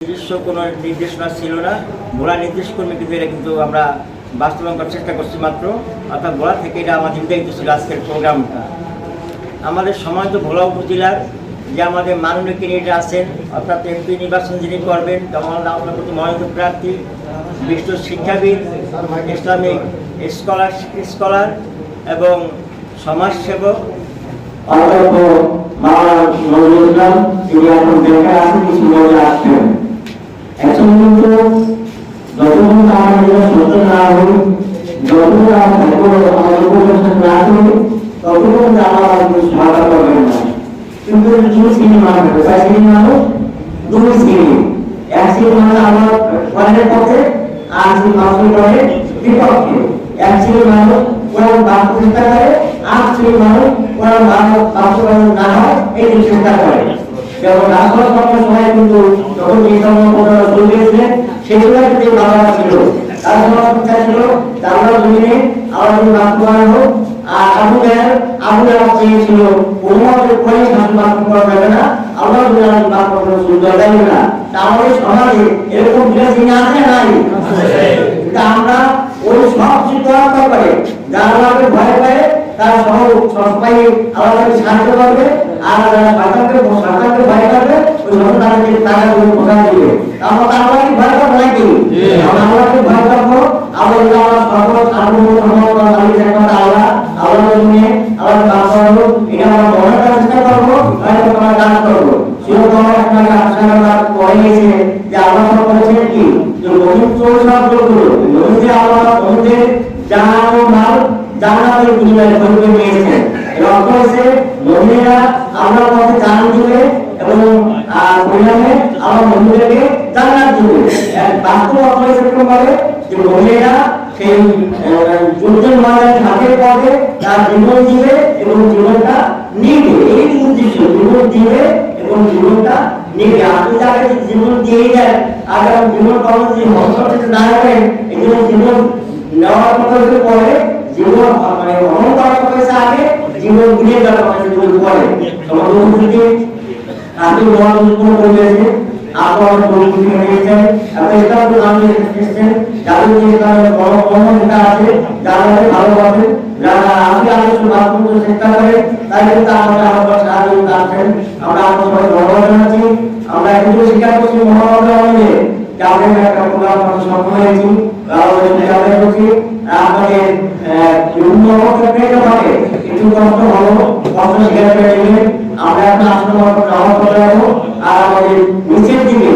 নিজস্ব কোনো নির্দেশনা ছিল না, ভোলা নির্দেশ কর্মী কিন্তু এটা কিন্তু আমরা বাস্তবায়ন করার চেষ্টা করছি মাত্র, অর্থাৎ ভোলা থেকে এটা আমাদের নির্ধারিত ছিল আজকের প্রোগ্রামটা। আমাদের সম্মানিত ভোলা উপজেলার যে আমাদের মাননীয় ক্যান্ডিডেট আছেন, অর্থাৎ এমপি নির্বাচন যিনি করবেন, তখন আপনার প্রতি মনোনীত প্রার্থী বিশিষ্ট শিক্ষাবিদ, ইসলামিক স্কলার এবং সমাজসেবক কিন্তু দুই শ্রেণী মানুষ আছে, কয় শ্রেণী মানুষ? দুই শ্রেণী। এক শ্রেণী মানুষ আমার কোরআনের পক্ষে, আর শ্রেণী মানুষ কোরআনের বিপক্ষে। এক শ্রেণী মানুষ কোরআন বাস্তব চেষ্টা করে, আর শ্রেণী মানুষ কোরআন বাস্তবায়ন না হয় এই চেষ্টা করে। যেমন রাষ্ট্র সময় কিন্তু যখন এই ধর্ম শুরু হয়েছিলেন সেই সময় কিন্তু বাবা ছিল, তার সমস্যা ছিল তারা জমিনে আমাদের বাস্তবায়ন হোক। আর আবু চেয়েছিল উম্মতের কোন শাসন বাস্তব করা যাবে না, আল্লাহ বাস্তব করার সুযোগ দেবে না। আমাদের সমাজে এরকম বিরাজি আছে নাই, কিন্তু আমরা ওই সব চিন্তা করে যারা আমাকে ভয় পায় তারা সবাই আমাদের সাহায্য করবে, আর যারা সরকারকে ভয় করবে ওই সব তাদেরকে টাকা দিয়ে বোঝা দিবে। আমরা কি ভয় করবো নাকি? আমরাকে ভয় করবো। আমরা সকল আল্লাহ নিয়ে আমরা কাজ করবো, এটা আমরা মনে করার চেষ্টা করবো, হয়তো আমরা কাজ করবো। সেরকম আপনাকে আলোচনা করে গেছে যে আল্লাহ বলেছেন কি যে মহিম চৌষাট লোকগুলো নদীতে আল্লাহ সমুদ্রের জাহান ও মাল জাহানের বিনিময়ে ধরে নিয়েছেন। এর অর্থ হচ্ছে মহিলারা আল্লাহর পথে জান দিবে এবং পরিণামে আল্লাহ মহিলাকে জান্নাত দিবে। বাস্তব অর্থ এরকম ভাবে যে মহিলারা সেই যুদ্ধের ময়দানে হাতের পথে তার জীবন দিবে এবং জীবনটা নিবে, এই উদ্দেশ্য। জীবন দিবে এবং জীবনটা নিবে। আপনি তাকে জীবন দিয়ে দেন আর জীবন কর্মসূচি হস্তক্ষেপ না করেন, এই জন্য জীবন নেওয়ার কথা পরে জীবন মানে ভ্রমণ করার কথা আগে জীবন দিয়ে দেওয়ার কথা জীবন পরে। তোমাদের আপনি মহান করেছে আপনার পরিস্থিতি হয়েছে, আপনি এটা তো আমি এসেছেন যাদের যে বড় কর্মটা আছে, যারা ভালোভাবে যারা আমি আলোচনা বাদ করতে চেষ্টা করে তাই কিন্তু আমরা সাহায্য করছেন। আমরা আপনার সবাই ধন্যবাদ জানাচ্ছি। আমরা কিন্তু স্বীকার করছি মহানগর যে আমাদের একটা প্রোগ্রাম সফল হয়েছি, আমাদের বিভিন্ন ক্ষেত্রে হবে কিছু কষ্ট হলো, কষ্ট স্বীকার করে নেবেন। আমরা এখন আসলে আর আমাদের নিচের দিকে